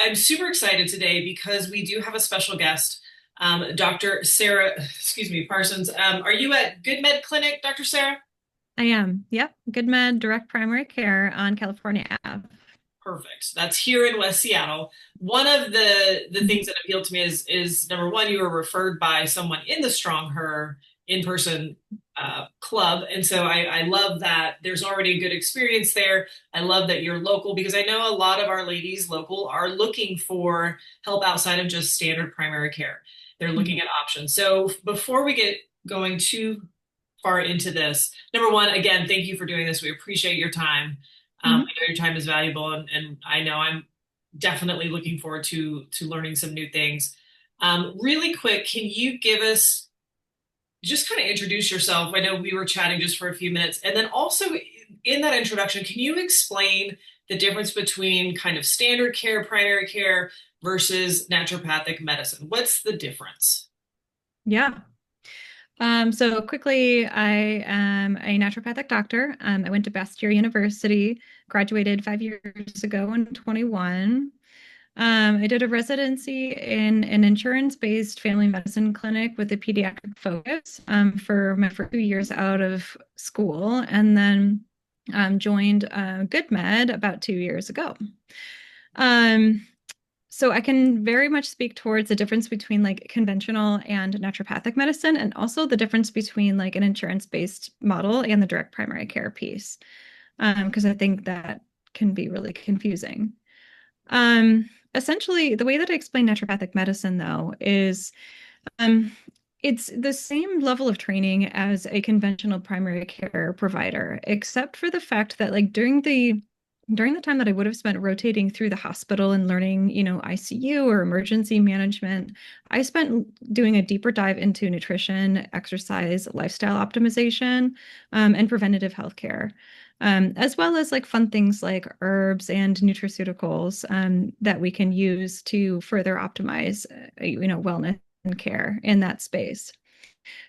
I'm super excited today because we do have a special guest, Dr. Sarah, excuse me, Parsons. Are you at Good Med Clinic, Dr. Sarah? I am. Yep. Good Med Direct Primary Care on California Ave. Perfect. That's here in West Seattle. One of the Mhm. things that appealed to me is number one, you were referred by someone in the Strong Her in-person club, and so I love that there's already a good experience there. I love that you're local because I know a lot of our ladies local are looking for help outside of just standard primary care. They're looking Mhm. at options. So before we get going too far into this, number one, again, thank you for doing this. We appreciate your time. I Mhm. know your time is valuable, and I know I'm definitely looking forward to learning some new things. Really quick, can you give us just kind of introduce yourself? I know we were chatting just for a few minutes, and then also in that introduction, can you explain the difference between kind of standard care, primary care versus naturopathic medicine? What's the difference? Yeah. So quickly, I am a naturopathic doctor. I went to Bastyr University, graduated 5 years ago in 21. I did a residency in an insurance-based family medicine clinic with a pediatric focus for my first 2 years out of school, and then joined Good Med about 2 years ago. Um, so I can very much speak towards the difference between like conventional and naturopathic medicine, and also the difference between like an insurance-based model and the direct primary care piece, because I think that can be really confusing. Essentially, the way that I explain naturopathic medicine, though, is um, it's the same level of training as a conventional primary care provider, except for the fact that like during the time that I would have spent rotating through the hospital and learning, ICU or emergency management, I spent doing a deeper dive into nutrition, exercise, lifestyle optimization, and preventative healthcare. As well as like fun things like herbs and nutraceuticals that we can use to further optimize, wellness and care in that space.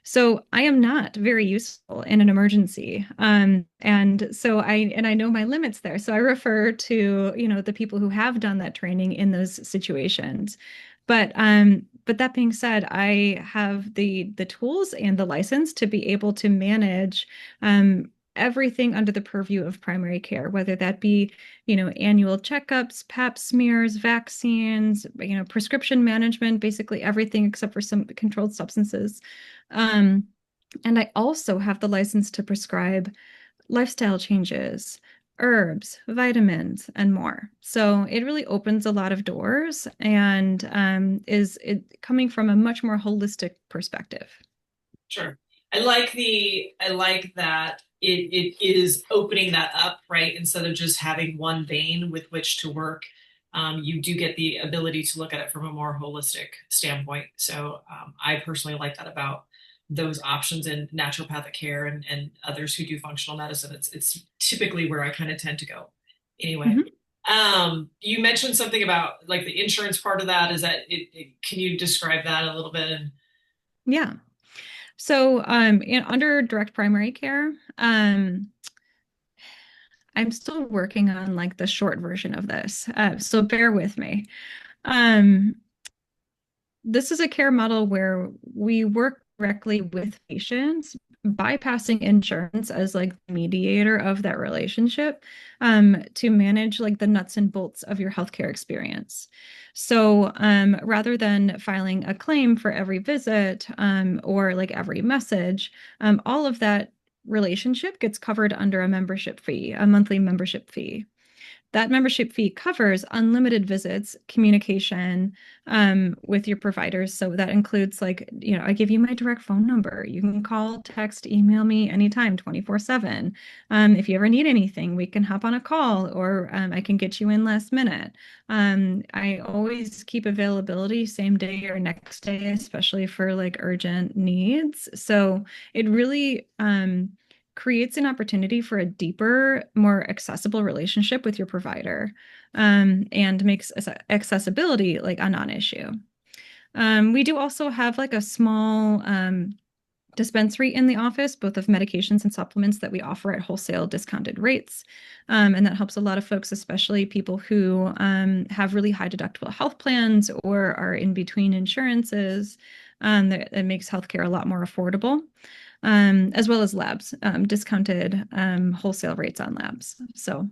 So I am not very useful in an emergency. And I know my limits there. So I refer to, the people who have done that training in those situations. But that being said, I have the tools and the license to be able to manage everything under the purview of primary care, whether that be, annual checkups, pap smears, vaccines, prescription management, basically everything except for some controlled substances. Um, and I also have the license to prescribe lifestyle changes, herbs, vitamins, and more. So it really opens a lot of doors and is it coming from a much more holistic perspective. Sure. I like that it is opening that up, right? Instead of just having one vein with which to work, you do get the ability to look at it from a more holistic standpoint. So I personally like that about those options in naturopathic care and others who do functional medicine. It's typically where I kind of tend to go. Anyway, Mhm. you mentioned something about like the insurance part of that. Is that can you describe that a little bit? And Yeah. So under direct primary care, I'm still working on like the short version of this. So bear with me. Um, this is a care model where we work directly with patients, bypassing insurance as like the mediator of that relationship, to manage like the nuts and bolts of your healthcare experience. So rather than filing a claim for every visit or like every message, all of that relationship gets covered under a membership fee, a monthly membership fee. That membership fee covers unlimited visits, communication with your providers. So that includes like, I give you my direct phone number. You can call, text, email me anytime, 24/7. If you ever need anything, we can hop on a call or I can get you in last minute. I always keep availability same day or next day, especially for like urgent needs. So it really creates an opportunity for a deeper, more accessible relationship with your provider, and makes accessibility like a non-issue. We do also have like a small dispensary in the office, both of medications and supplements that we offer at wholesale discounted rates. And that helps a lot of folks, especially people who have really high deductible health plans or are in between insurances. That makes healthcare a lot more affordable, as well as labs, discounted wholesale rates on labs. So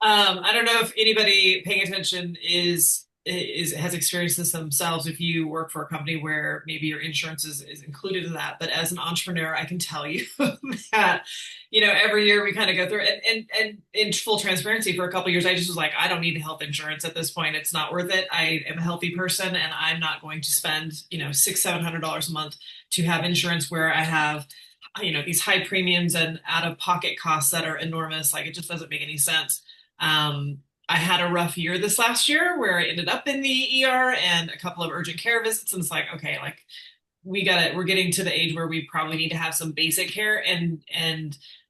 I don't know if anybody paying attention is has experienced this themselves if you work for a company where maybe your insurance is included in that. But as an entrepreneur, I can tell you that, every year we kind of go through and in full transparency for a couple of years, I just was like, I don't need health insurance at this point. It's not worth it. I am a healthy person and I'm not going to spend, $600-700 a month to have insurance where I have these high premiums and out of pocket costs that are enormous. Like it just doesn't make any sense. I had a rough year this last year where I ended up in the ER and a couple of urgent care visits. And it's like, okay, like we're getting to the age where we probably need to have some basic care. And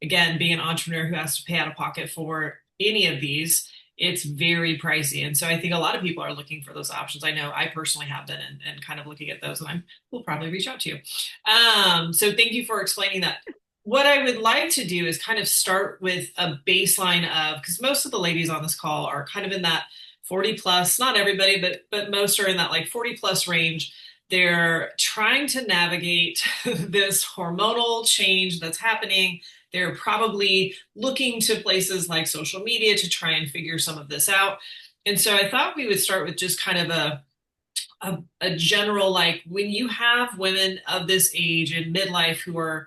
again, being an entrepreneur who has to pay out of pocket for any of these, it's very pricey. And so I think a lot of people are looking for those options. I know I personally have been and kind of looking at those, and we'll probably reach out to you. So thank you for explaining that. What I would like to do is kind of start with a baseline of, because most of the ladies on this call are kind of in that 40 plus, not everybody, but most are in that like 40 plus range. They're trying to navigate this hormonal change that's happening. They're probably looking to places like social media to try and figure some of this out. And so I thought we would start with just kind of a general, like when you have women of this age in midlife who are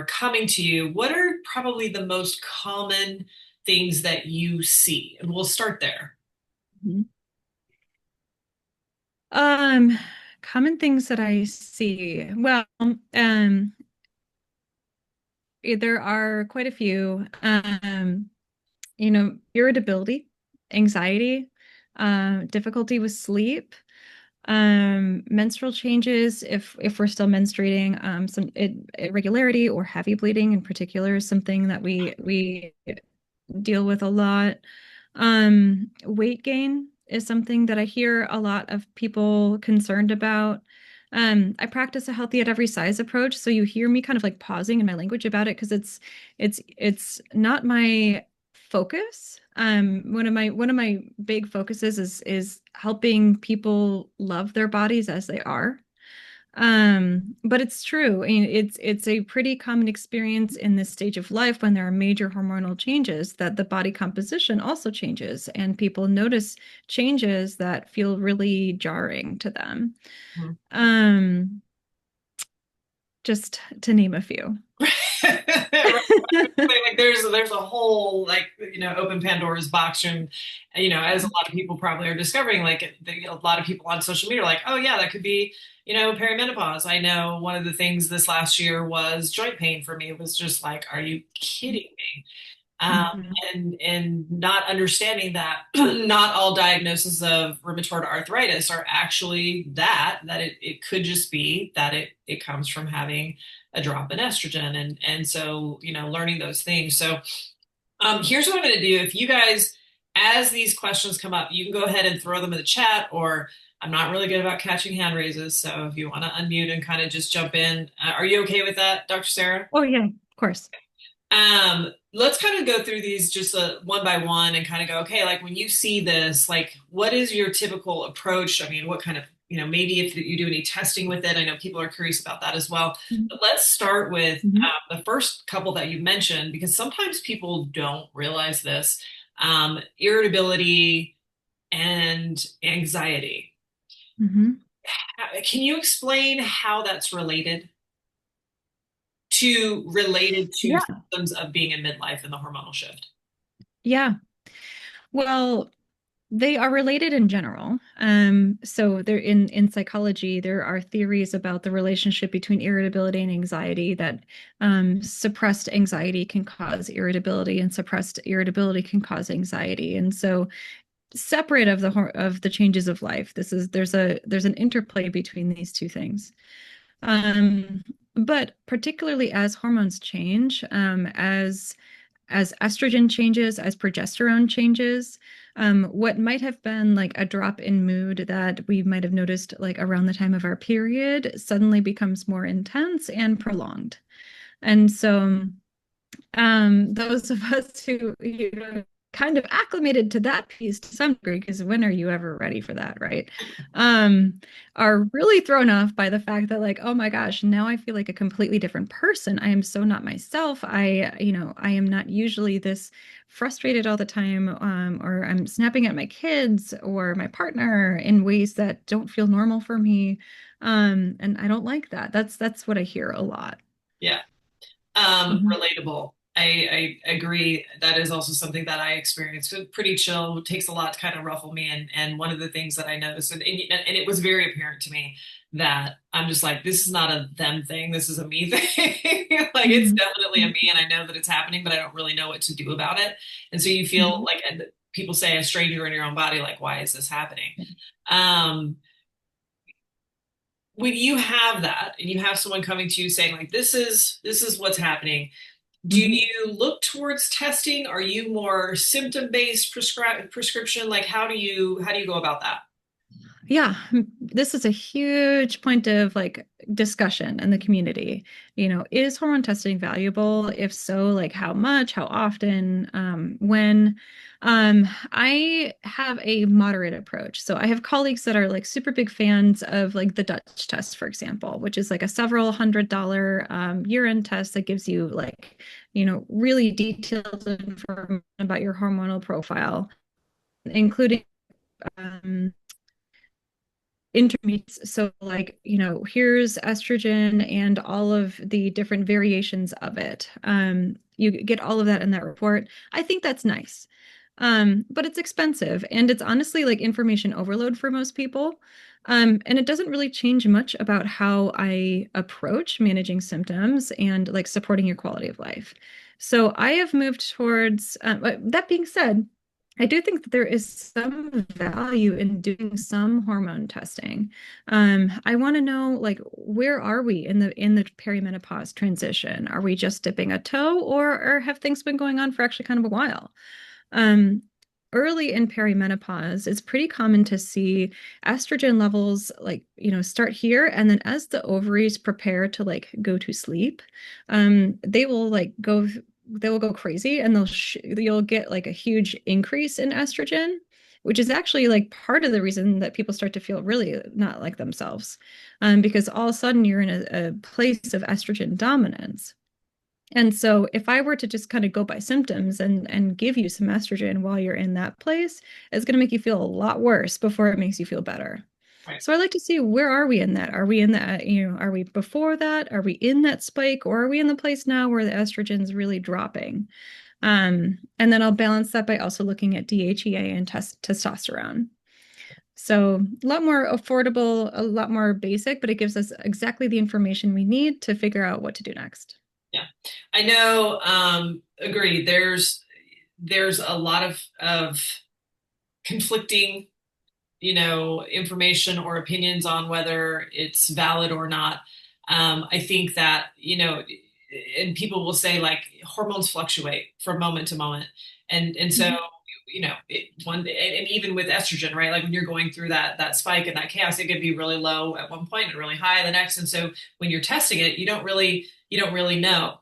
coming to you, what are probably the most common things that you see? And we'll start there. Mhm. Um, common things that I see. Well, there are quite a few. Irritability, anxiety, difficulty with sleep, menstrual changes if we're still menstruating, some irregularity or heavy bleeding in particular is something that we deal with a lot. Weight gain is something that I hear a lot of people concerned about. I practice a healthy at every size approach, so you hear me kind of like pausing in my language about it because it's not my focus. One of my big focuses is helping people love their bodies as they are. But it's true. I mean, it's a pretty common experience in this stage of life when there are major hormonal changes that the body composition also changes, and people notice changes that feel really jarring to them. Mhm. Um, just to name a few. Right. Like there's a whole like open Pandora's box, and as a lot of people probably are discovering, like a lot of people on social media are like, oh yeah, that could be perimenopause. I know one of the things this last year was joint pain for me. It was just like, are you kidding me? Um, Mhm. and not understanding that not all diagnoses of rheumatoid arthritis are actually that it could just be that it comes from having a drop in estrogen, and so learning those things. So here's what I'm going to do. If you guys, as these questions come up, you can go ahead and throw them in the chat, or I'm not really good about catching hand raises, so if you want to unmute and kind of just jump in, are you okay with that, Dr. Sarah? Oh yeah, of course. Let's kind of go through these just one by one and kind of go, okay, like when you see this, like what is your typical approach? I mean, what kind of, maybe if you do any testing with it, I know people are curious about that as well. Mhm. But let's start with Mhm. the first couple that you mentioned, because sometimes people don't realize this, irritability and anxiety. Mhm. Can you explain how that's related to Yeah. symptoms of being in midlife and the hormonal shift? Yeah. Well, they are related in general. So they're in psychology, there are theories about the relationship between irritability and anxiety that suppressed anxiety can cause irritability and suppressed irritability can cause anxiety. And so separate of the changes of life, there's an interplay between these two things. Um, but particularly as hormones change, as estrogen changes, as progesterone changes, What might have been like a drop in mood that we might have noticed like around the time of our period suddenly becomes more intense and prolonged. And so those of us who, kind of acclimated to that piece to some degree, because when are you ever ready for that, right? Um, are really thrown off by the fact that, like, oh my gosh, now I feel like a completely different person. I am so not myself. I am not usually this frustrated all the time, or I'm snapping at my kids or my partner in ways that don't feel normal for me. And I don't like that. That's what I hear a lot. Yeah. Mhm. Relatable. I agree. That is also something that I experienced. Pretty chill. It takes a lot to kind of ruffle me. And one of the things that I noticed, and it was very apparent to me that I'm just like, this is not a them thing. This is a me thing. Like it's Mhm. definitely a me, and I know that it's happening, but I don't really know what to do about it. And so you feel Mhm. like people say a stranger in your own body. Like, why is this happening? Um, when you have that, and you have someone coming to you saying like, this is what's happening, do Mhm. you look towards testing? Are you more symptom-based prescription? Like how do you go about that? Yeah, this is a huge point of like discussion in the community. Is hormone testing valuable? If so, like how much, how often, when? I have a moderate approach. So I have colleagues that are like super big fans of like the Dutch test, for example, which is like a several $100 urine test that gives you like, really detailed information about your hormonal profile, including um, intermediates. So, like, here's estrogen and all of the different variations of it. You get all of that in that report. I think that's nice. But it's expensive and it's honestly like information overload for most people. And it doesn't really change much about how I approach managing symptoms and like supporting your quality of life. So I have moved towards, that being said, I do think that there is some value in doing some hormone testing. I want to know, like, where are we in the perimenopause transition? Are we just dipping a toe, or have things been going on for actually kind of a while? Um, Early in perimenopause, it's pretty common to see estrogen levels like, start here, and then as the ovaries prepare to like go to sleep, they will go crazy, and you'll get like a huge increase in estrogen, which is actually like part of the reason that people start to feel really not like themselves, because all of a sudden you're in a place of estrogen dominance. And so if I were to just kind of go by symptoms and give you some estrogen while you're in that place, it's going to make you feel a lot worse before it makes you feel better. Right. So I like to see, where are we in that? Are we in that, are we before that? Are we in that spike? Or are we in the place now where the estrogen's really dropping? And then I'll balance that by also looking at DHEA and testosterone. So a lot more affordable, a lot more basic, but it gives us exactly the information we need to figure out what to do next. Yeah. I know, agreed. There's a lot of conflicting, information or opinions on whether it's valid or not. I think that, and people will say like hormones fluctuate from moment to moment. And so, Mhm. and even with estrogen, right? Like when you're going through that spike and that chaos, it could be really low at one point and really high the next. And so when you're testing it, you don't really know.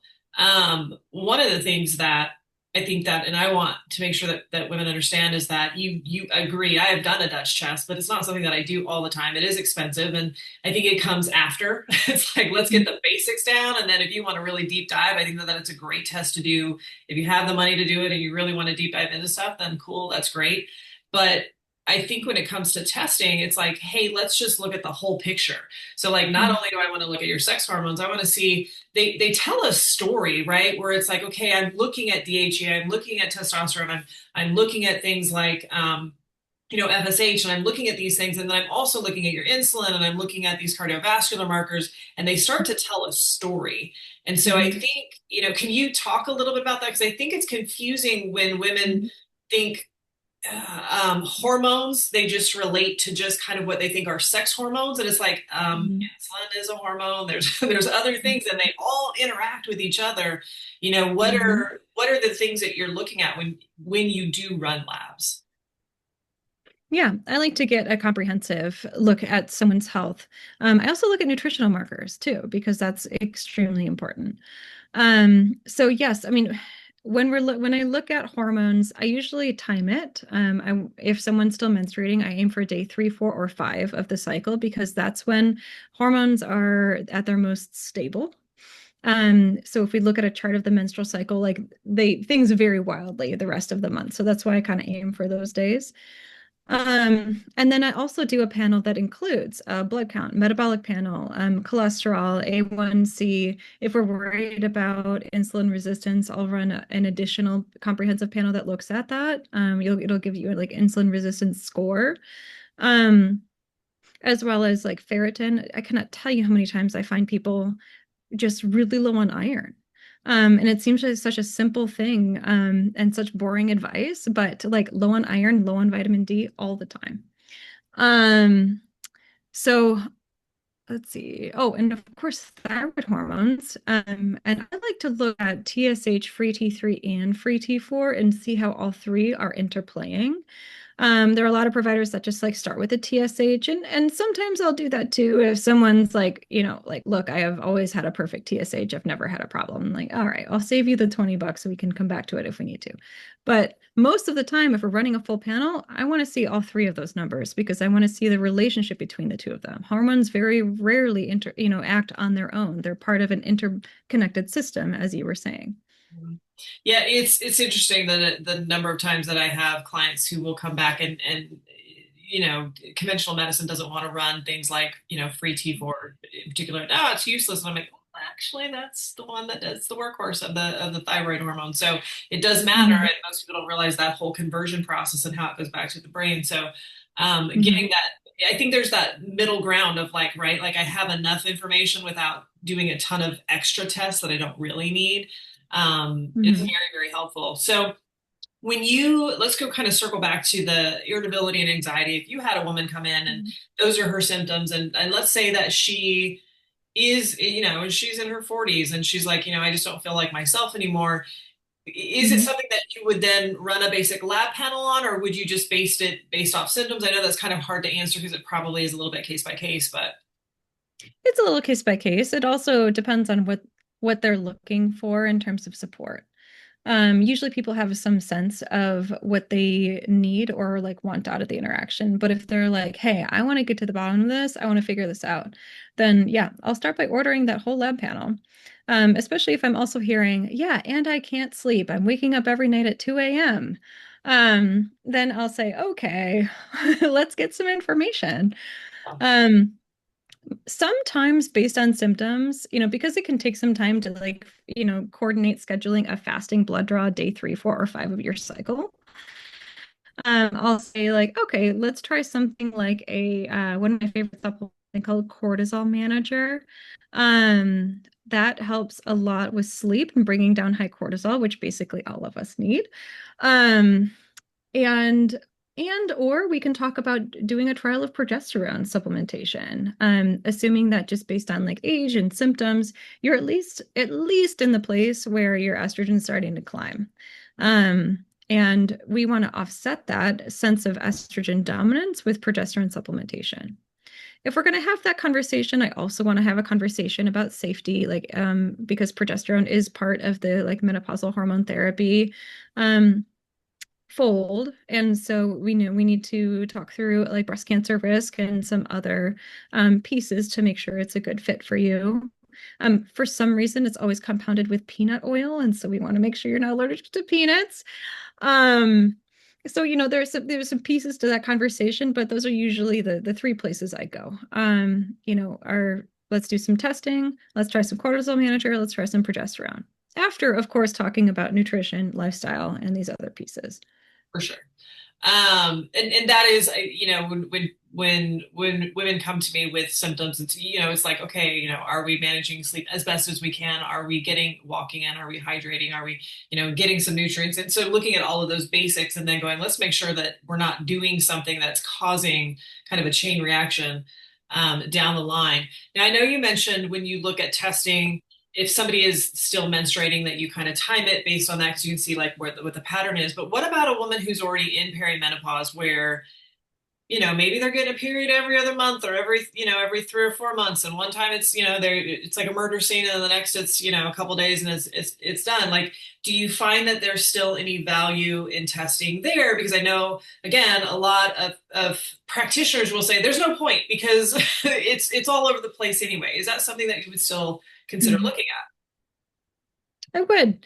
One of the things that I think that, and I want to make sure that women understand is that you agree. I have done a Dutch test, but it's not something that I do all the time. It is expensive, and I think it comes after. It's like let's get the basics down, and then if you want to really deep dive, I think that it's a great test to do. If you have the money to do it and you really want to deep dive into stuff, then cool, that's great. But I think when it comes to testing, it's like, hey, let's just look at the whole picture. So like not Mhm. only do I want to look at your sex hormones, I want to see they tell a story, right? Where it's like, okay, I'm looking at DHEA, I'm looking at testosterone, I'm looking at things like FSH, and I'm looking at these things, and then I'm also looking at your insulin, and I'm looking at these cardiovascular markers, and they start to tell a story. And so I Mhm. think, can you talk a little bit about that? Because I think it's confusing when women Mhm. think hormones, they just relate to just kind of what they think are sex hormones, and it's like Mhm. insulin is a hormone. There's other things, and they all interact with each other. What Mhm. are what are the things that you're looking at when you do run labs? Yeah, I like to get a comprehensive look at someone's health. I also look at nutritional markers too, because that's extremely important. So yes, I mean, when I look at hormones, I usually time it. If someone's still menstruating, I aim for day 3, 4, or 5 of the cycle because that's when hormones are at their most stable. So if we look at a chart of the menstrual cycle, like things vary wildly the rest of the month. So that's why I kind of aim for those days. And then I also do a panel that includes blood count, metabolic panel, cholesterol, A1C. If we're worried about insulin resistance, I'll run an additional comprehensive panel that looks at that. It'll give you like insulin resistance score, um, as well as like ferritin. I cannot tell you how many times I find people just really low on iron. And it seems like such a simple thing, and such boring advice, but like low on iron, low on vitamin D all the time. Um, so let's see. Oh, and of course, thyroid hormones. And I like to look at TSH, free T3, and free T4 and see how all three are interplaying. There are a lot of providers that just like start with a TSH, and sometimes I'll do that too if someone's like, like, look, I have always had a perfect TSH. I've never had a problem. I'm like, all right, I'll save you the $20 so we can come back to it if we need to. But most of the time, if we're running a full panel, I want to see all three of those numbers because I want to see the relationship between the two of them. Hormones very rarely act on their own. They're part of an interconnected system, as you were saying. Yeah, it's interesting that the number of times that I have clients who will come back and conventional medicine doesn't want to run things like free T4 in particular. No, it's useless. And I'm like, well, actually, that's the one that does the workhorse of the thyroid hormone. So it does matter, Mhm. and most people don't realize that whole conversion process and how it goes back to the brain. So getting Mhm. that, I think there's that middle ground of like, right, like I have enough information without doing a ton of extra tests that I don't really need. It's very, Mhm. very helpful. So let's go kind of circle back to the irritability and anxiety. If you had a woman come in and Mhm. those are her symptoms, and let's say that she is, and she's in her 40s and she's like, I just don't feel like myself anymore. Is it Mhm. something that you would then run a basic lab panel on, or would you just based off symptoms? I know that's kind of hard to answer because it probably is a little bit case by case, but It's a little case by case. It also depends on what they're looking for in terms of support. Usually people have some sense of what they need or like want out of the interaction. But if they're like, hey, I want to get to the bottom of this, I want to figure this out, then yeah, I'll start by ordering that whole lab panel. Especially if I'm also hearing, yeah, and I can't sleep. I'm waking up every night at 2 a.m. Then I'll say, okay, let's get some information. Um, Sometimes based on symptoms, because it can take some time to like, coordinate scheduling a fasting blood draw day 3, 4, or 5 of your cycle. I'll say like, okay, let's try something like a one of my favorite supplements called Cortisol Manager. That helps a lot with sleep and bringing down high cortisol, which basically all of us need. Um, and or we can talk about doing a trial of progesterone supplementation, assuming that just based on like age and symptoms, you're at least in the place where your estrogen's starting to climb. And we want to offset that sense of estrogen dominance with progesterone supplementation. If we're going to have that conversation, I also want to have a conversation about safety, like because progesterone is part of the like menopausal hormone therapy um, fold. And so we know we need to talk through like breast cancer risk and some other pieces to make sure it's a good fit for you. For some reason, it's always compounded with peanut oil, and so we want to make sure you're not allergic to peanuts. Um, so there's some pieces to that conversation, but those are usually the three places I go. Are let's do some testing, let's try some cortisol manager, let's try some progesterone. After, of course, talking about nutrition, lifestyle, and these other pieces. for sure. And that is, when women come to me with symptoms, it's like, okay, are we managing sleep as best as we can? Are we getting walking in? Are we hydrating? Are we, getting some nutrients? And so looking at all of those basics and then going, let's make sure that we're not doing something that's causing kind of a chain reaction, down the line. Now, I know you mentioned when you look at testing, if somebody is still menstruating, that you kind of time it based on that because you can see like what the pattern is. But what about a woman who's already in perimenopause where maybe they're getting a period every other month or every 3 or 4 months. And one time it's like a murder scene and the next it's, a couple days and it's done. Like, do you find that there's still any value in testing there? Because I know, again, a lot of practitioners will say there's no point because it's all over the place anyway. Is that something that you would still consider Mhm. looking at? I would,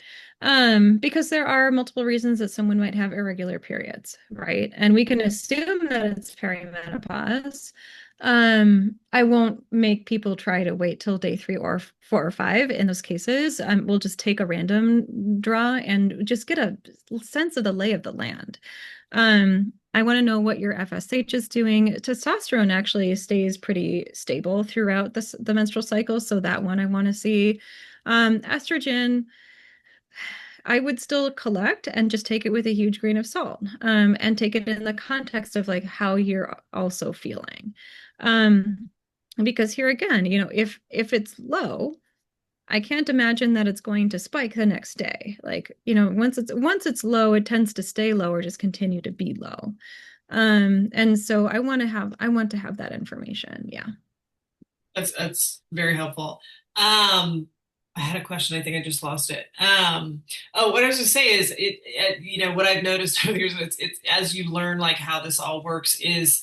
because there are multiple reasons that someone might have irregular periods, right? And we can assume that it's perimenopause. I won't make people try to wait till day 3 or 4 or 5 in those cases. We'll just take a random draw and just get a sense of the lay of the land. I want to know what your FSH is doing. Testosterone actually stays pretty stable throughout the menstrual cycle, so that one I want to see. Estrogen, I would still collect and just take it with a huge grain of salt, and take it in the context of like how you're also feeling. Um, because here again, if it's low, I can't imagine that it's going to spike the next day. Like, once it's low, it tends to stay low or just continue to be low. And so I want to have that information. Yeah. That's very helpful. I had a question. I think I just lost it. Oh, what I was going to say is what I've noticed over the years, it's as you learn like how this all works is,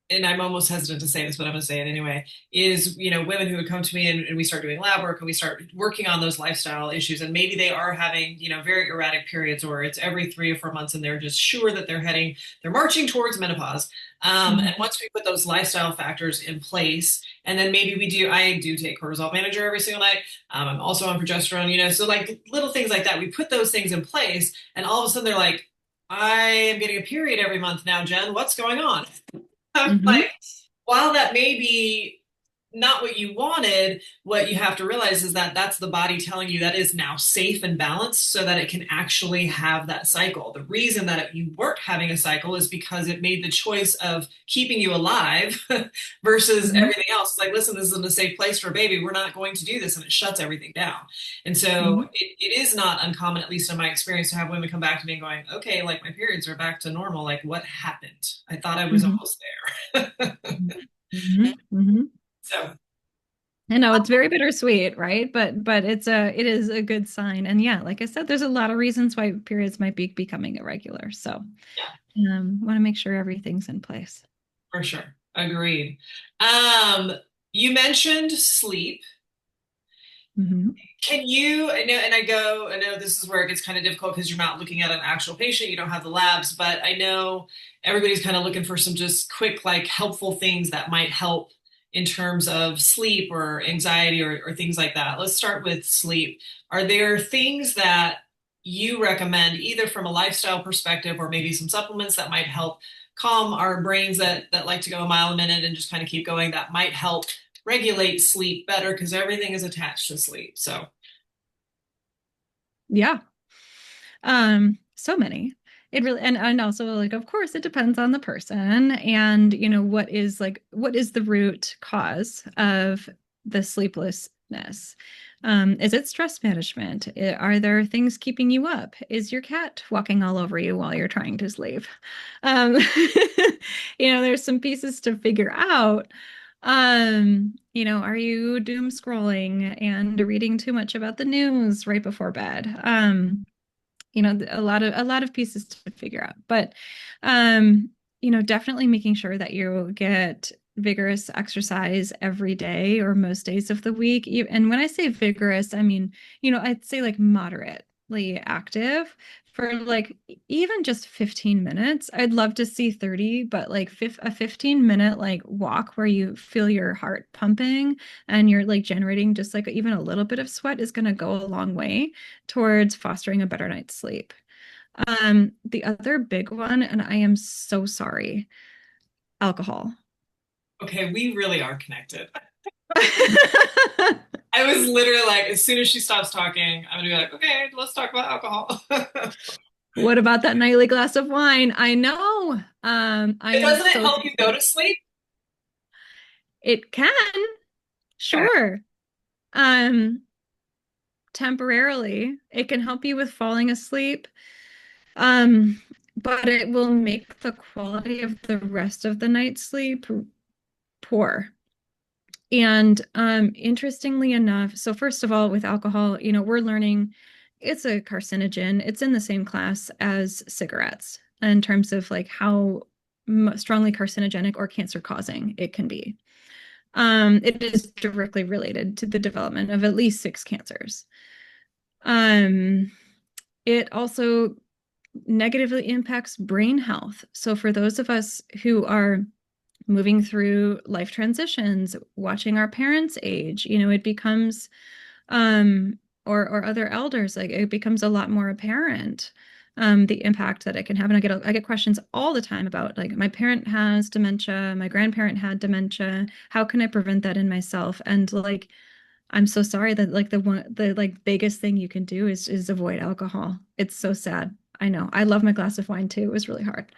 and I'm almost hesitant to say this, but I'm going to say it anyway, is, women who would come to me and we start doing lab work and we start working on those lifestyle issues. And maybe they are having, very erratic periods or it's every 3 or 4 months and they're just sure that they're marching towards menopause. And Mhm. once we put those lifestyle factors in place, and then maybe I do take cortisol manager every single night. I'm also on progesterone, so like little things like that. We put those things in place and all of a sudden they're like, I am getting a period every month now, Jen. What's going on? I'm Mhm. like, while that may be not what you wanted, what you have to realize is that that's the body telling you that is now safe and balanced so that it can actually have that cycle. The reason that you weren't having a cycle is because it made the choice of keeping you alive versus Mhm. everything else. It's like, listen, this isn't a safe place for a baby. We're not going to do this. And it shuts everything down. And so Mhm. it is not uncommon, at least in my experience, to have women come back to me and going, okay, like my periods are back to normal. Like what happened? I thought I was Mhm. almost there. Mhm. Mhm. Mhm. So I know it's very bittersweet, right? But it is a good sign. And yeah, like I said, there's a lot of reasons why periods might be becoming irregular. So, yeah, want to make sure everything's in place. for sure. Agreed. Um, you mentioned sleep. Hmm. Can you, I know this is where it gets kind of difficult because you're not looking at an actual patient, you don't have the labs, but I know everybody's kind of looking for some just quick, like helpful things that might help in terms of sleep or anxiety or things like that. Let's start with sleep. Are there things that you recommend either from a lifestyle perspective or maybe some supplements that might help calm our brains that like to go a mile a minute and just kind of keep going that might help regulate sleep better because everything is attached to sleep. So, Yeah. So many. It really, and also like of course it depends on the person and what is the root cause of the sleeplessness. Is it stress management? Are there things keeping you up? Is your cat walking all over you while you're trying to sleep? Um, there's some pieces to figure out. Are you doom scrolling and reading too much about the news right before bed? A lot of pieces to figure out, but definitely making sure that you get vigorous exercise every day or most days of the week. And when I say vigorous, I mean, I'd say like moderately active for like even just 15 minutes. I'd love to see 30, but like a 15-minute like walk where you feel your heart pumping and you're like generating just like even a little bit of sweat is going to go a long way towards fostering a better night's sleep. The other big one, and I am so sorry, alcohol. okay, we really are connected. I was literally like, as soon as she stops talking, I'm gonna be like, okay, let's talk about alcohol. What about that nightly glass of wine? I know. I But am doesn't it so help you go to sleep? it can, Okay. sure. Um, Temporarily, it can help you with falling asleep. Um, but it will make the quality of the rest of the night's sleep poor. And interestingly enough, so first of all, with alcohol, we're learning it's a carcinogen. It's in the same class as cigarettes in terms of like how strongly carcinogenic or cancer causing it can be. It is directly related to the development of at least 6 cancers. Um, it also negatively impacts brain health. So for those of us who are moving through life transitions, watching our parents age, it becomes or other elders, like it becomes a lot more apparent the impact that it can have. And I get questions all the time about like my parent has dementia, my grandparent had dementia. How can I prevent that in myself? And like I'm so sorry that like the like biggest thing you can do is avoid alcohol. It's so sad. I know. I love my glass of wine too. It was really hard.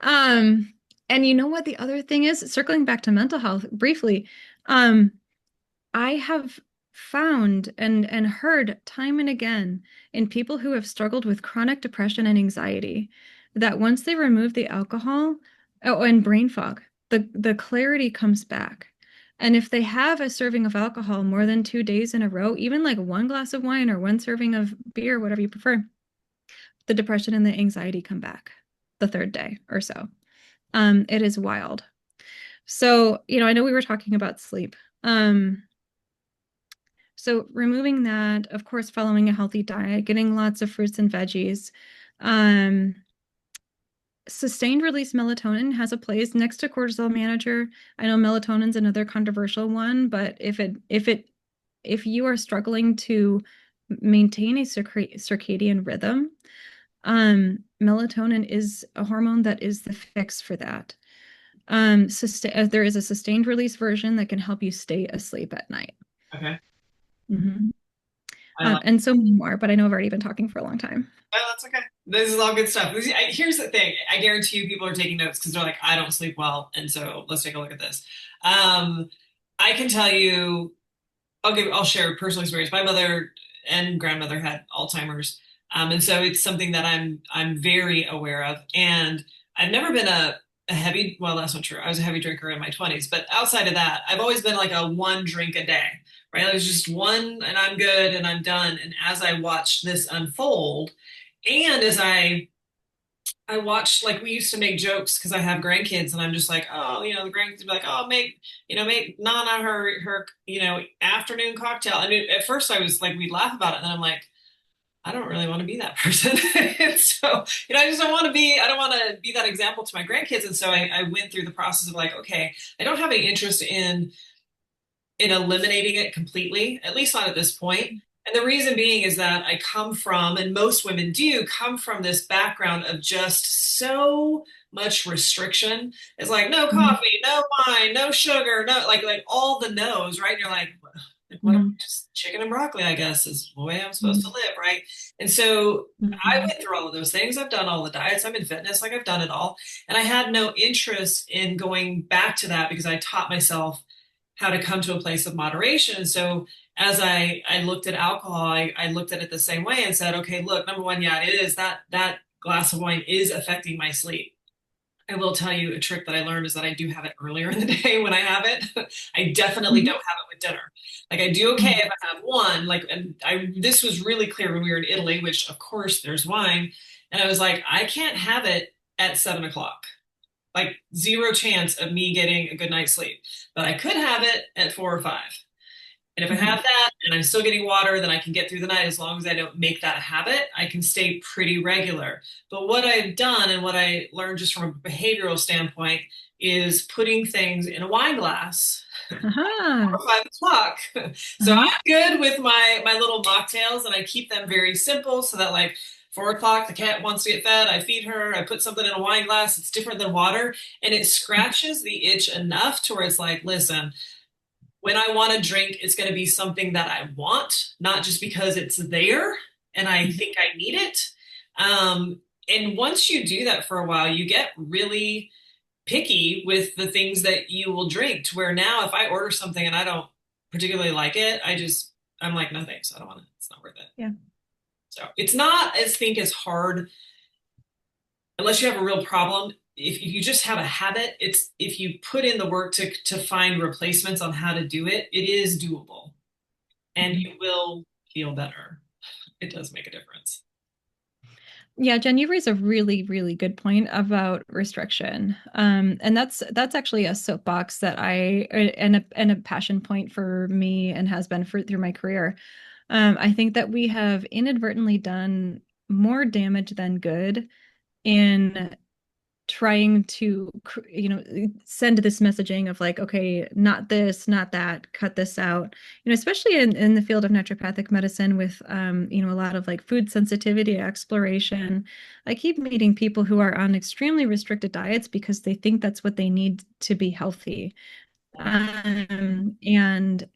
Um, and you know what the other thing is? Circling back to mental health briefly, I have found and heard time and again in people who have struggled with chronic depression and anxiety that once they remove the alcohol, oh, and brain fog, the clarity comes back. And if they have a serving of alcohol more than 2 days in a row, even like one glass of wine or one serving of beer, whatever you prefer, the depression and the anxiety come back the third day or so. It is wild. So, I know we were talking about sleep. So removing that, of course, following a healthy diet, getting lots of fruits and veggies. Sustained release melatonin has a place next to cortisol manager. I know melatonin's another controversial one, but if you are struggling to maintain a circadian rhythm, melatonin is a hormone that is the fix for that. There is a sustained release version that can help you stay asleep at night. Okay. Mm-hmm. I like And so many more, but I know I've already been talking for a long time. Oh, that's okay. This is all good stuff. Here's the thing. I guarantee you people are taking notes because they're like, I don't sleep well. And so let's take a look at this. I can tell you, I'll share a personal experience. My mother and grandmother had Alzheimer's. And so it's something that I'm very aware of. And I've never been a heavy, well, that's not true. I was a heavy drinker in my 20s, but outside of that, I've always been like a one drink a day, right? It was just one and I'm good and I'm done. And as I watched this unfold, and as I watched, like we used to make jokes because I have grandkids and I'm just like, oh, the grandkids would be like, oh, make Nana her, afternoon cocktail. I mean, at first I was like, we'd laugh about it. And then I'm like, I don't really want to be that person. And so, I just I don't want to be that example to my grandkids. And so I went through the process of like, okay, I don't have any interest in eliminating it completely, at least not at this point. And the reason being is that I come from, and most women do come from this background of just so much restriction. It's like no Mhm. coffee, no wine, no sugar, no like all the no's, right? And you're like what? Mhm. Just chicken and broccoli, I guess, is the way I'm supposed to Mhm. live, right? And so I Mhm. went through all of those things. I've done all the diets. I'm in fitness, like I've done it all, and I had no interest in going back to that because I taught myself how to come to a place of moderation. So as I looked at alcohol, I looked at it the same way and said, okay, look, number one, yeah, it is that glass of wine is affecting my sleep. I will tell you a trick that I learned is that I do have it earlier in the day when I have it. I definitely don't Mhm. have it with dinner. Like I do okay if I have one. Like, and this was really clear when we were in Italy, which of course there's wine, and I was like, I can't have it at 7 o'clock. Like zero chance of me getting a good night's sleep. But I could have it at 4 or 5. And if I Mhm. have that and I'm still getting water, then I can get through the night as long as I don't make that a habit. I can stay pretty regular. But what I've done and what I learned just from a behavioral standpoint is putting things in a wine glass Aha. or 5 o'clock. So Uh-huh. I'm good with my little mocktails and I keep them very simple so that like 4 o'clock, the cat wants to get fed. I feed her. I put something in a wine glass. It's different than water. And it scratches the itch enough to where it's like, listen, when I want to drink, it's going to be something that I want, not just because it's there and I think I need it. And once you do that for a while, you get really picky with the things that you will drink to where now if I order something and I don't particularly like it, I'm like, no thanks. I don't want it. It's not worth it. Yeah. So it's not as think as hard unless you have a real problem, if you just have a habit, it's if you put in the work to find replacements on how to do it, it is doable and Mhm. you will feel better. It does make a difference. Yeah, Jen, you raise a really, really good point about restriction. And that's actually a soapbox that and a passion point for me and has been through my career. I think that we have inadvertently done more damage than good in trying to, send this messaging of like, okay, not this, not that, cut this out. Especially in the field of naturopathic medicine with, a lot of like food sensitivity exploration. I keep meeting people who are on extremely restricted diets because they think that's what they need to be healthy. And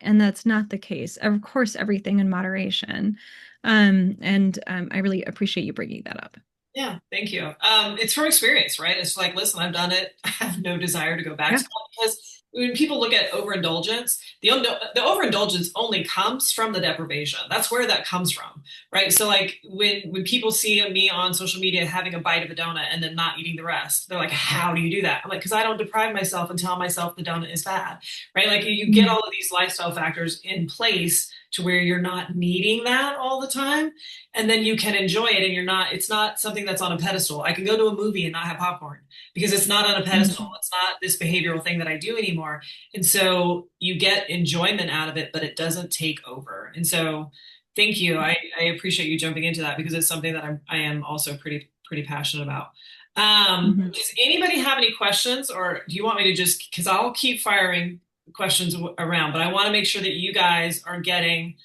that's not the case. Of course, everything in moderation. And I really appreciate you bringing that up. Yeah, thank you. It's from experience, right? It's like, listen, I've done it. I have no desire to go back Yeah. to that because when people look at overindulgence, the overindulgence only comes from the deprivation. That's where that comes from, right? So like when people see me on social media having a bite of a donut and then not eating the rest, they're like, how do you do that? I'm like, because I don't deprive myself and tell myself the donut is bad, right? Like you get Mhm. all of these lifestyle factors in place to where you're not needing that all the time and then you can enjoy it and it's not something that's on a pedestal. I can go to a movie and not have popcorn because it's not on a pedestal. Mhm. It's not this behavioral thing that I do anymore. And so you get enjoyment out of it, but it doesn't take over. And so thank you. I appreciate you jumping into that because it's something that I am also pretty passionate about. Mhm. Does anybody have any questions or do you want me to just, because I'll keep firing questions around, but I want to make sure that you guys are getting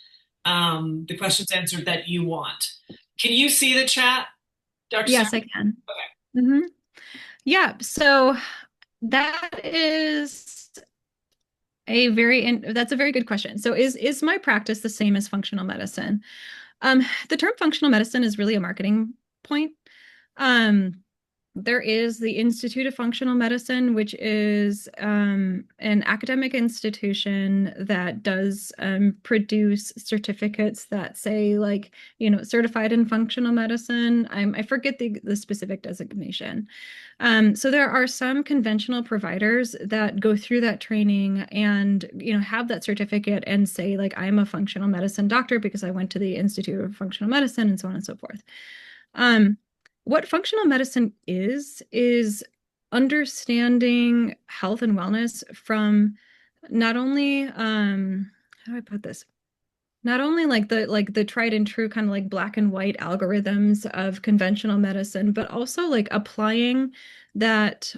the questions answered that you want. Can you see the chat, Dr. Sarah? Yes, I can. Okay. Hmm. Yeah, so that is that's a very good question. So is my practice the same as functional medicine? The term functional medicine is really a marketing point. Um, there is the Institute of Functional Medicine, which is an academic institution that does produce certificates that say, like, certified in functional medicine. I forget the specific designation. So there are some conventional providers that go through that training and, have that certificate and say, like, I'm a functional medicine doctor because I went to the Institute of Functional Medicine and so on and so forth. Um, what functional medicine is understanding health and wellness from not only how do I put this? Not only like the tried and true kind of like black and white algorithms of conventional medicine, but also like applying that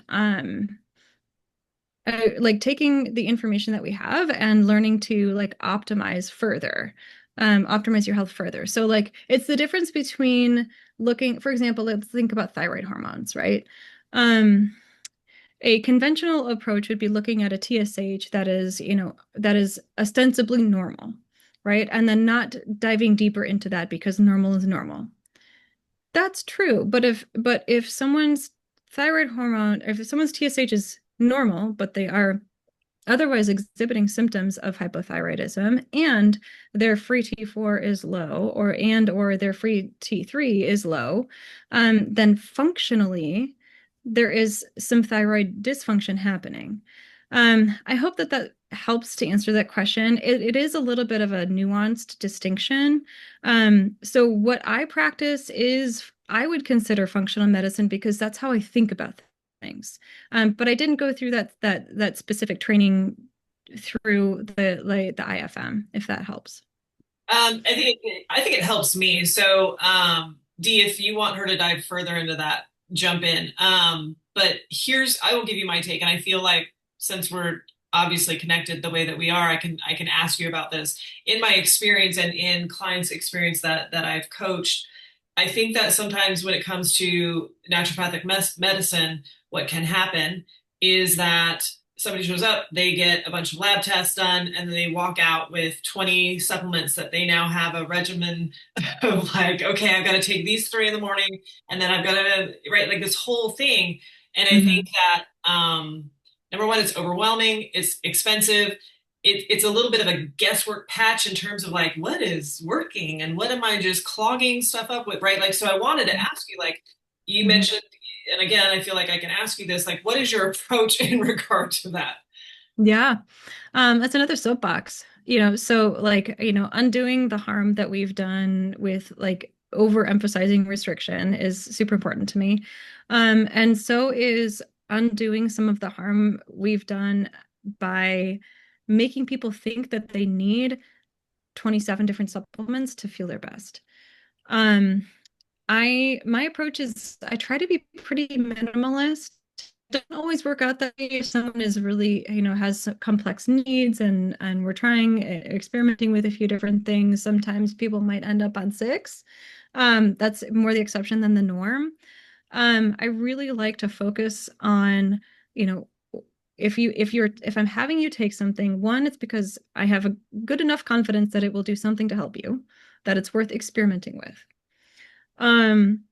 like taking the information that we have and learning to like optimize further, optimize your health further. So like it's the difference between looking, for example, let's think about thyroid hormones, right? Um, a conventional approach would be looking at a TSH that is ostensibly normal, right? And then not diving deeper into that because normal is normal. That's true, but if someone's thyroid hormone, if someone's TSH is normal, but they are otherwise exhibiting symptoms of hypothyroidism and their free T4 is low or their free T3 is low, then functionally there is some thyroid dysfunction happening. I hope that that helps to answer that question. It is a little bit of a nuanced distinction. So what I practice is I would consider functional medicine because that's how I think about things. But I didn't go through that specific training through the IFM, if that helps. I think it helps me. So, Dee, if you want her to dive further into that, jump in. But I will give you my take, and I feel like since we're obviously connected the way that we are, I can ask you about this. In my experience and in clients' experience that I've coached, I think that sometimes when it comes to naturopathic medicine, what can happen is that somebody shows up, they get a bunch of lab tests done, and then they walk out with 20 supplements that they now have a regimen of like, okay, I've got to take these three in the morning, and then I've got to, right, like this whole thing. And I think Mhm. that number one, it's overwhelming, it's expensive. It's a little bit of a guesswork patch in terms of like what is working and what am I just clogging stuff up with, right? Like, so I wanted to ask you, like, you Mhm. mentioned and again, I feel like I can ask you this, like, what is your approach in regard to that? Yeah. That's another soapbox. So like, undoing the harm that we've done with like overemphasizing restriction is super important to me. And so is undoing some of the harm we've done by making people think that they need 27 different supplements to feel their best. Um, my approach is I try to be pretty minimalist. Doesn't always work out that way. If someone is really, has complex needs and we're trying experimenting with a few different things, sometimes people might end up on six. That's more the exception than the norm. I really like to focus on, you know, if I'm having you take something, one, it's because I have a good enough confidence that it will do something to help you, that it's worth experimenting with. Um,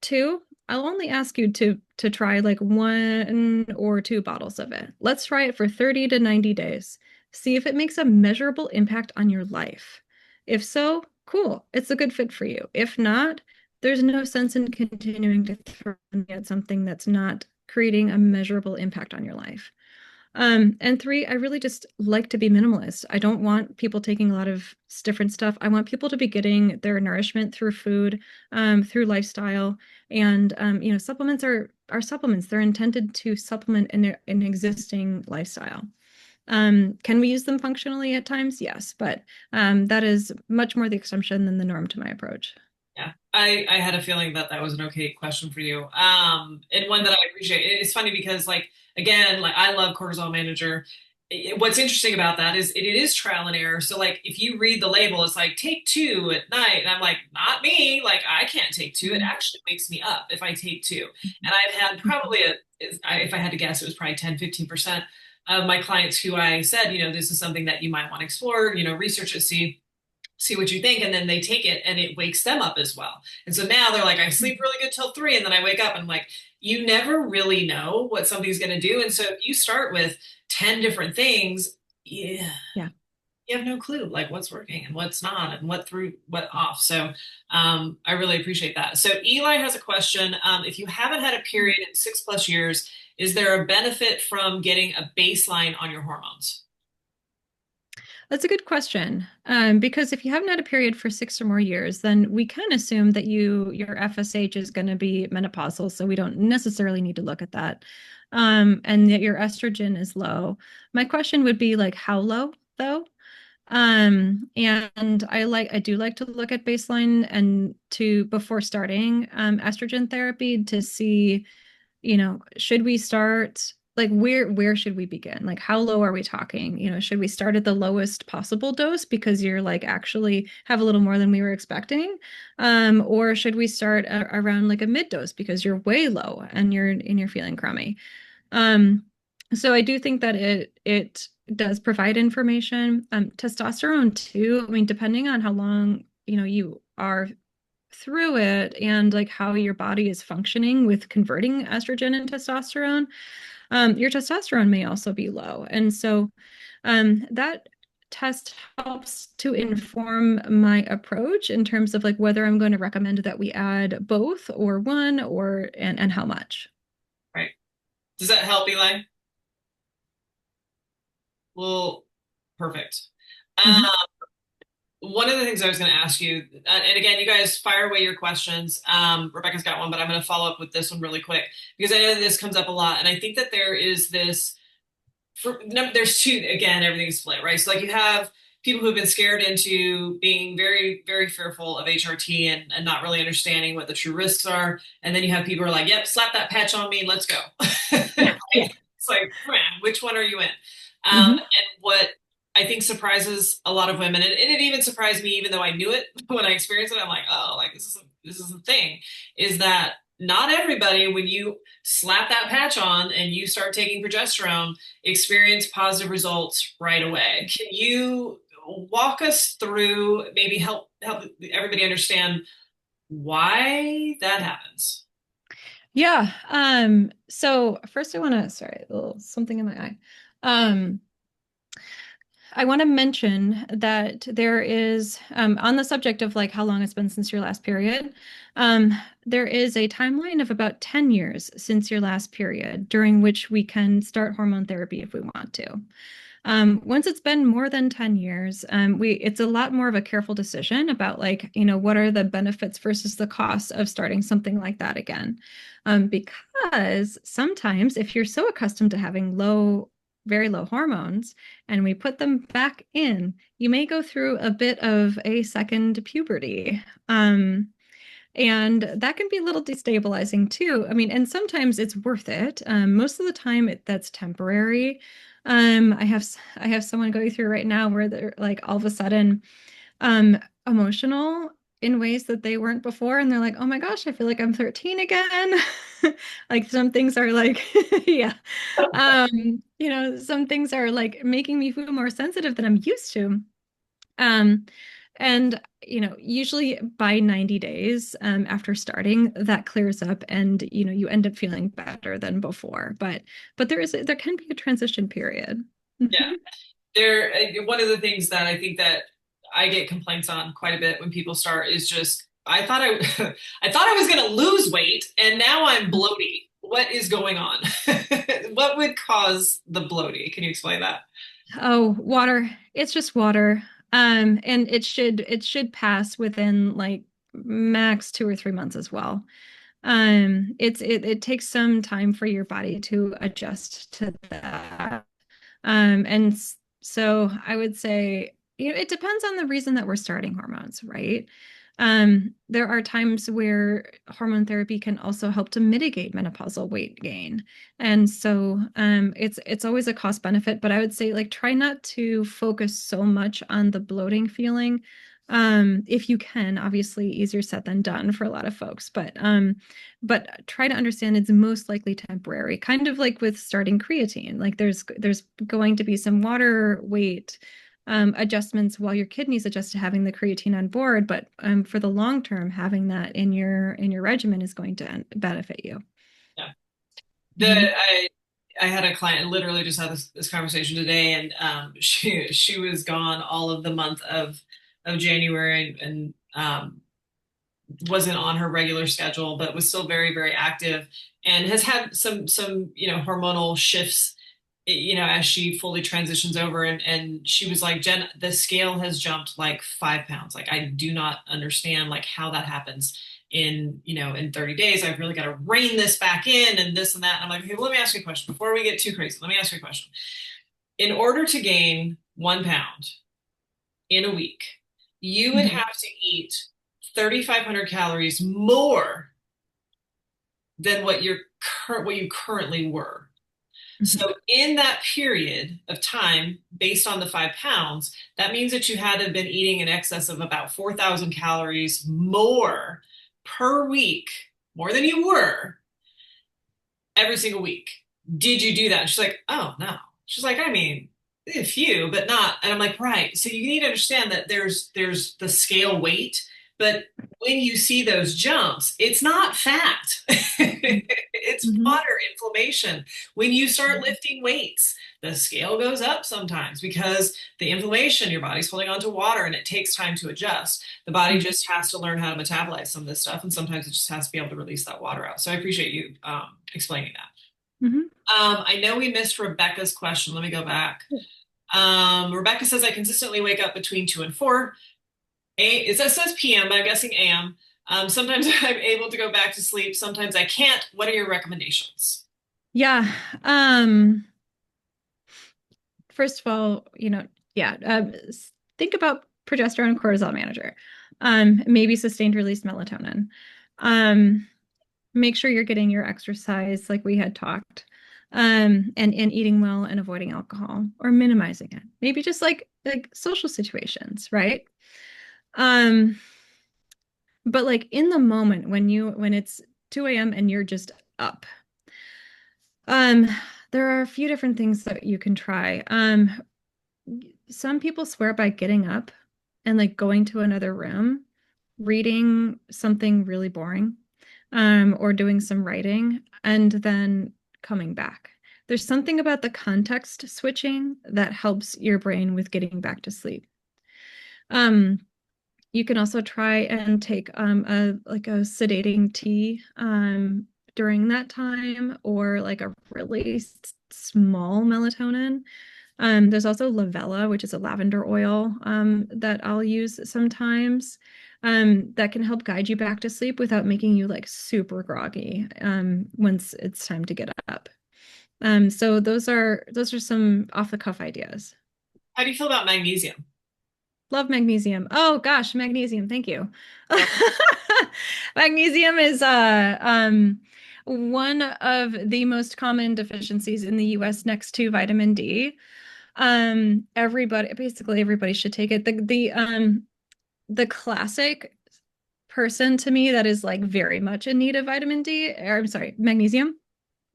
Two, I'll only ask you to try like 1 or 2 bottles of it. Let's try it for 30 to 90 days. See if it makes a measurable impact on your life. If so, cool, it's a good fit for you. If not, there's no sense in continuing to throw at something that's not creating a measurable impact on your life. And three, I really just like to be minimalist. I don't want people taking a lot of different stuff. I want people to be getting their nourishment through food, through lifestyle, and supplements are supplements. They're intended to supplement an existing lifestyle. Can we use them functionally at times? Yes, but that is much more the exception than the norm to my approach. Yeah, I had a feeling that that was an okay question for you. And one that I appreciate. It's funny because, like, again, like I love Cortisol Manager. What's interesting about that is it is trial and error. So, like, if you read the label, it's like take two at night, and I'm like, not me. Like, I can't take two. It actually wakes me up if I take two. And I've had probably if I had to guess, it was probably 10-15% of my clients who I said, this is something that you might want to explore. Research it, see what you think, and then they take it and it wakes them up as well. And so now they're like, I sleep really good till 3 and then I wake up and I'm like, you never really know what something's going to do. And so if you start with 10 different things, yeah, Yeah. you have no clue like what's working and what's not and what through what off. So I really appreciate that. So Eli has a question. If you haven't had a period in 6+ years, is there a benefit from getting a baseline on your hormones? That's a good question. Because if you haven't had a period for 6 or more years, then we can assume that your FSH is going to be menopausal, so we don't necessarily need to look at that. And that your estrogen is low. My question would be like, how low though? And I do like to look at baseline and to before starting estrogen therapy to see, should we start like where should we begin? Like how low are we talking? Should we start at the lowest possible dose because you're like actually have a little more than we were expecting? Or should we start around like a mid dose because you're way low and you're feeling crummy? Um, so I do think that it does provide information. Testosterone too. I mean, depending on how long, you are through it and like how your body is functioning with converting estrogen and testosterone, your testosterone may also be low. And so that test helps to inform my approach in terms of like whether I'm going to recommend that we add both or one or and how much. Right. Does that help, Eli? Well, perfect. Um, Mhm. One of the things I was going to ask you, and again, you guys fire away your questions. Rebecca's got one, but I'm going to follow up with this one really quick because I know that this comes up a lot, and I think that there is this. There's two. Again, everything's split, right? So, like, you have people who've been scared into being very, very fearful of HRT and not really understanding what the true risks are, and then you have people who are like, "Yep, slap that patch on me, and let's go." Yeah. It's like, man, which one are you in? Hmm. And what I think surprises a lot of women, and it even surprised me, even though I knew it when I experienced it. I'm like, oh, like this is a thing, is that not everybody, when you slap that patch on and you start taking progesterone, experience positive results right away. Can you walk us through, maybe help everybody understand why that happens? Yeah. So first I want to, sorry, a little something in my eye. Um, I want to mention that there is, on the subject of like how long it's been since your last period, um, there is a timeline of about 10 years since your last period during which we can start hormone therapy if we want to. Once it's been more than 10 years, it's a lot more of a careful decision about like, what are the benefits versus the costs of starting something like that again. Because sometimes if you're so accustomed to having very low hormones, and we put them back in, you may go through a bit of a second puberty. And that can be a little destabilizing too. I mean, and sometimes it's worth it. Most of the time, that's temporary. I have someone going through right now where they're like all of a sudden emotional in ways that they weren't before, and they're like, "Oh my gosh, I feel like I'm 13 again." Like some things are like, yeah, some things are like making me feel more sensitive than I'm used to. Um, and usually by 90 days after starting, that clears up, and you end up feeling better than before. But there can be a transition period. Yeah. One of the things that I think that I get complaints on quite a bit when people start is just I thought I I thought I was going to lose weight and now I'm bloaty. What is going on? What would cause the bloating? Can you explain that? Oh, water. It's just water. And it should pass within like max 2 or 3 months as well. It takes some time for your body to adjust to that. And so I would say, it depends on the reason that we're starting hormones, right? There are times where hormone therapy can also help to mitigate menopausal weight gain. And so it's always a cost benefit, but I would say like try not to focus so much on the bloating feeling. If you can, obviously easier said than done for a lot of folks, but try to understand it's most likely temporary, kind of like with starting creatine. Like there's going to be some water weight adjustments while your kidneys adjust to having the creatine on board, but for the long term, having that in your regimen is going to benefit you. Yeah. The Mhm. I had a client literally just had this conversation today, and she was gone all of the month of January and wasn't on her regular schedule, but was still very, very active and has had some hormonal shifts, as she fully transitions over. And she was like, Jen, the scale has jumped like 5 pounds. Like I do not understand like how that happens in 30 days. I've really got to rein this back in and this and that. And I'm like, okay, well, let me ask you a question before we get too crazy. Let me ask you a question. In order to gain 1 pound in a week, you would Mhm. have to eat 3,500 calories more than what you currently were. Mhm. So in that period of time, based on the 5 pounds, that means that you had to have been eating in excess of about 4,000 calories more per week, more than you were every single week. Did you do that? And she's like, oh no. She's like, I mean, a few, but not. And I'm like, right. So you need to understand that there's the scale weight, but when you see those jumps, it's not fat. It's Mhm. water inflammation. When you start lifting weights, the scale goes up sometimes because the inflammation, your body's holding on to water and it takes time to adjust. The body Mhm. just has to learn how to metabolize some of this stuff, and sometimes it just has to be able to release that water out. So I appreciate you explaining that. Mhm. I know we missed Rebecca's question. Let me go back. Rebecca says I consistently wake up between 2 and 4. It says PM, but I'm guessing AM. Sometimes I'm able to go back to sleep. Sometimes I can't. What are your recommendations? Yeah. Um, First of all, yeah, think about progesterone and cortisol manager. Maybe sustained release melatonin. Um, Make sure you're getting your exercise like we had talked. And eating well and avoiding alcohol or minimizing it. Maybe just like social situations, right? Um, but like in the moment when it's 2 a.m. and you're just up, um, there are a few different things that you can try. Some people swear by getting up and like going to another room, reading something really boring, or doing some writing, and then coming back. There's something about the context switching that helps your brain with getting back to sleep. Um, you can also try and take a sedating tea during that time, or like a really small melatonin. There's also lavella, which is a lavender oil that I'll use sometimes, that can help guide you back to sleep without making you like super groggy once it's time to get up. So those are some off the cuff ideas. How do you feel about magnesium? Love magnesium. Oh gosh, magnesium. Thank you. Yep. Magnesium is one of the most common deficiencies in the US next to vitamin D. Basically everybody should take it. The classic person to me that is like very much in need of vitamin D, or I'm sorry, magnesium,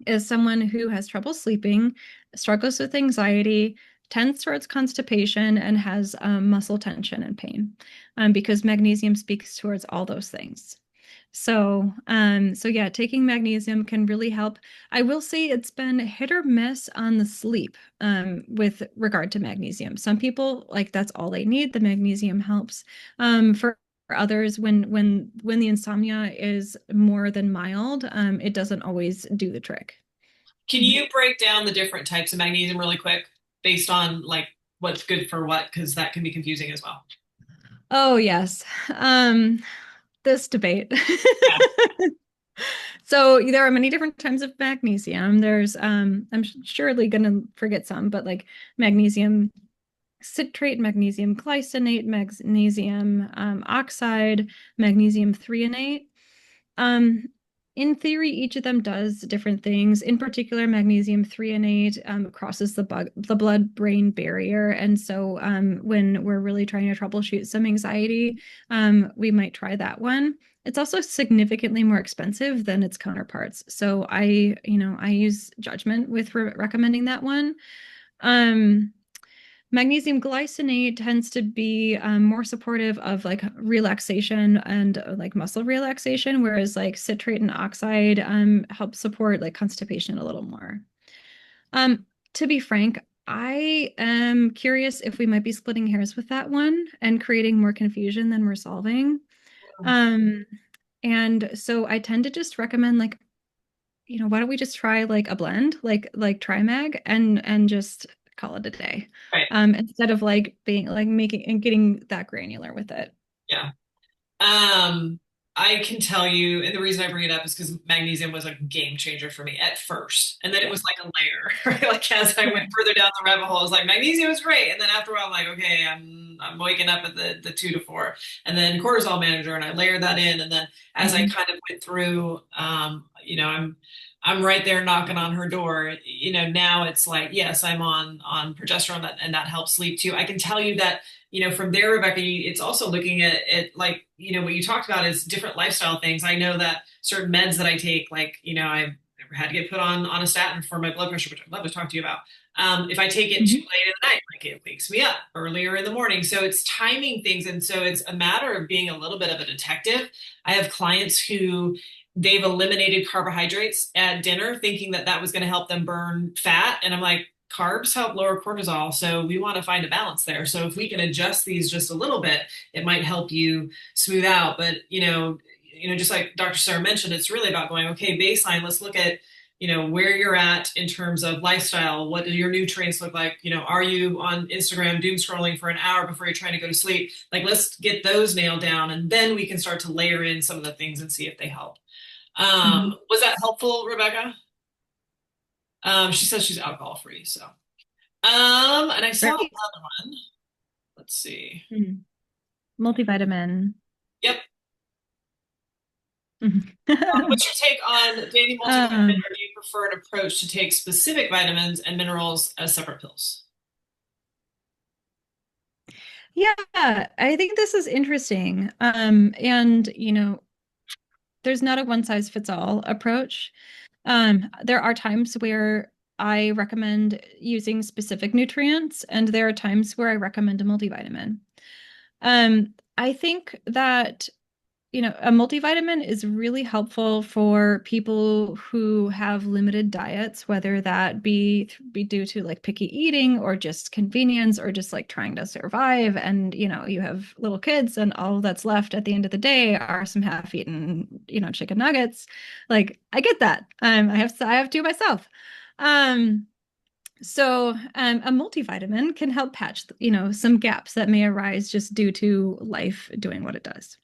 is someone who has trouble sleeping, struggles with anxiety, tends towards constipation, and has muscle tension and pain, because magnesium speaks towards all those things. So yeah, taking magnesium can really help. I will say it's been hit or miss on the sleep with regard to magnesium. Some people like that's all they need. The magnesium helps. For others, when the insomnia is more than mild, it doesn't always do the trick. Can you break down the different types of magnesium really quick based on like what's good for what? Because that can be confusing as well. Oh yes. This debate. Yeah. So there are many different types of magnesium. There's I'm surely gonna forget some, but like magnesium citrate, magnesium glycinate, magnesium oxide, magnesium threonate. Um, in theory, each of them does different things. In particular, magnesium threonate crosses the blood-brain barrier, and so when we're really trying to troubleshoot some anxiety, we might try that one. It's also significantly more expensive than its counterparts, so I use judgment with recommending that one. Um, Magnesium glycinate tends to be more supportive of like relaxation and like muscle relaxation, whereas like citrate and oxide help support like constipation a little more. Um, to be frank, I am curious if we might be splitting hairs with that one and creating more confusion than we're solving. Um, and so I tend to just recommend like, why don't we just try like a blend, like Trimag, and just call it a day, Right. instead of like being like making and getting that granular with it. Yeah. Um, I can tell you, and the reason I bring it up is because magnesium was a game changer for me at first. And then it Yeah. was like a layer, right? Like as I went Yeah. further down the rabbit hole, I was like, magnesium is great. And then after a while, I'm like, okay, I'm waking up at the 2 to 4. And then cortisol manager, and I layered that in. And then as I Mhm. kind of went through, I'm right there knocking on her door. Now it's like, yes, I'm on progesterone, and that helps sleep too. I can tell you that from there, Rebecca, it's also looking at like, what you talked about is different lifestyle things. I know that certain meds that I take, like, I never had to get put on a statin for my blood pressure, which I'd love to talk to you about. If I take it too Mhm. late in the night, like it wakes me up earlier in the morning. So it's timing things. And so it's a matter of being a little bit of a detective. I have clients who they've eliminated carbohydrates at dinner thinking that that was going to help them burn fat. And I'm like, carbs help lower cortisol. So we want to find a balance there. So if we can adjust these just a little bit, it might help you smooth out. But, just like Dr. Sarah mentioned, it's really about going, okay, baseline, let's look at, where you're at in terms of lifestyle. What do your nutrients look like? Are you on Instagram doom scrolling for an hour before you're trying to go to sleep? Like, let's get those nailed down. And then we can start to layer in some of the things and see if they help. Mhm. Was that helpful, Rebecca? She says she's alcohol free. So, and I saw Great. another one. Let's see. Mhm. Multivitamin. Yep. Mhm. What's your take on daily multivitamin, um, or do you prefer an approach to take specific vitamins and minerals as separate pills? yeah, I think this is interesting. And there's not a one size fits all approach. There are times where I recommend using specific nutrients, and there are times where I recommend a multivitamin. I think that a multivitamin is really helpful for people who have limited diets, whether that be due to like picky eating or just convenience or just like trying to survive. And, you have little kids and all that's left at the end of the day are some half-eaten, chicken nuggets. Like I get that. I have two myself. Um, a multivitamin can help patch, some gaps that may arise just due to life doing what it does.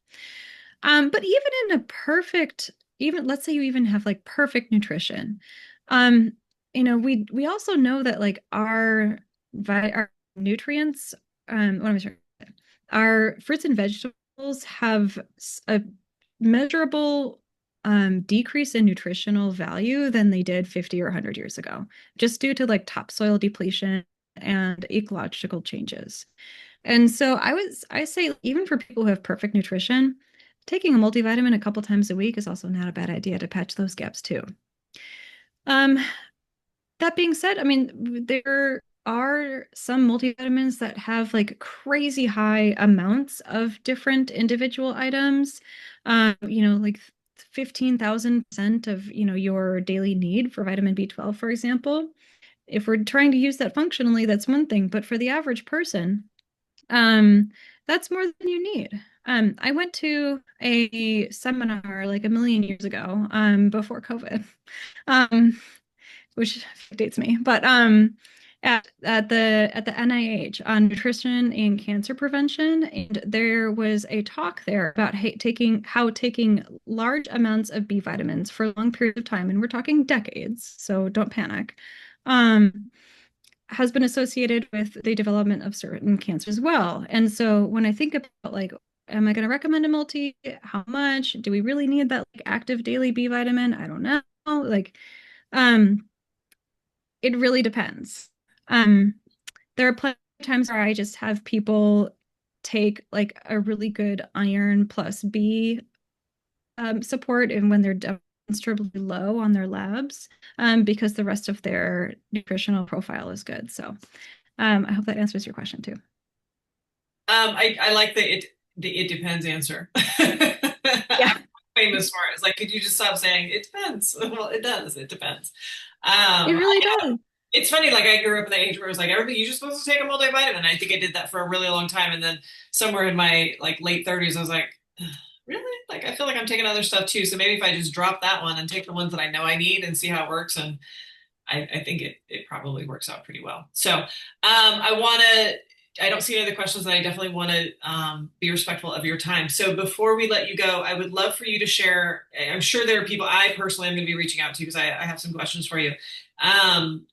But even in a perfect, even let's say you even have like perfect nutrition, um, we also know that like our nutrients, what am I trying to say? Our fruits and vegetables have a measurable decrease in nutritional value than they did 50 or 100 years ago, just due to like topsoil depletion and ecological changes. And so I say even for people who have perfect nutrition, taking a multivitamin a couple times a week is also not a bad idea to patch those gaps too. Um, that being said, I mean, there are some multivitamins that have like crazy high amounts of different individual items. Like 15,000% of, your daily need for vitamin B12, for example. If we're trying to use that functionally, that's one thing, but for the average person, um, that's more than you need. I went to a seminar like a million years ago, before COVID, um, which dates me, but at the NIH on nutrition and cancer prevention, and there was a talk there about taking large amounts of B vitamins for long periods of time, and we're talking decades, so don't panic. Um, has been associated with the development of certain cancers as well. And so when I think about like, am I going to recommend a multi? How much? Do we really need that like active daily B vitamin? I don't know. Like, um, it really depends. Um, there are plenty of times where I just have people take like a really good iron plus B support and when they're demonstrably low on their labs, because the rest of their nutritional profile is good. So I hope that answers your question too. I like the it depends answer. Yeah, I'm famous for it. It's like, could you just stop saying it depends? Well, it does. It depends. it really does. It's funny. Like I grew up in the age where it was like everybody, you're just supposed to take a multivitamin. I think I did that for a really long time, and then somewhere in my like late 30s, I was like, really? Like I feel like I'm taking other stuff too. So maybe if I just drop that one and take the ones that I know I need and see how it works, and I think it probably works out pretty well. So I don't see any other questions, and I definitely want to be respectful of your time. So before we let you go, I would love for you to share. I'm sure there are people I personally am going to be reaching out to because I have some questions for you. Um,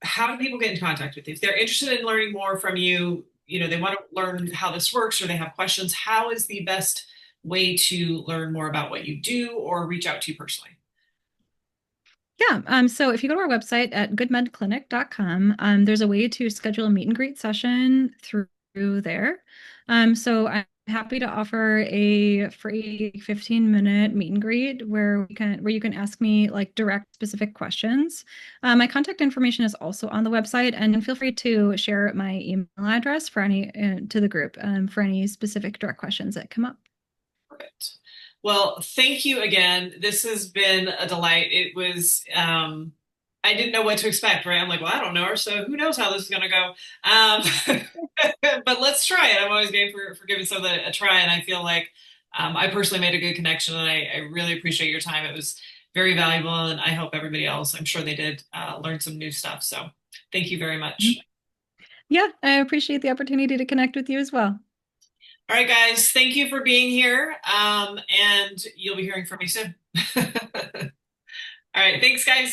how do people get in contact with you? If they're interested in learning more from you, they want to learn how this works or they have questions, how is the best way to learn more about what you do or reach out to you personally? Yeah. So if you go to our website at goodmedclinic.com, there's a way to schedule a meet and greet session through there. So I'm happy to offer a free 15-minute meet and greet where you can ask me like direct specific questions. My contact information is also on the website, and feel free to share my email address for any to the group for any specific direct questions that come up. Perfect. Well, thank you again. This has been a delight. It was, I didn't know what to expect, right? I'm like, well, I don't know her, so who knows how this is going to go. But let's try it. I'm always game for giving something a try, and I feel like I personally made a good connection, and I really appreciate your time. It was very valuable, and I hope everybody else, I'm sure they did, learn some new stuff. So thank you very much. Yeah, I appreciate the opportunity to connect with you as well. All right, guys, thank you for being here, and you'll be hearing from me soon. All right, thanks, guys.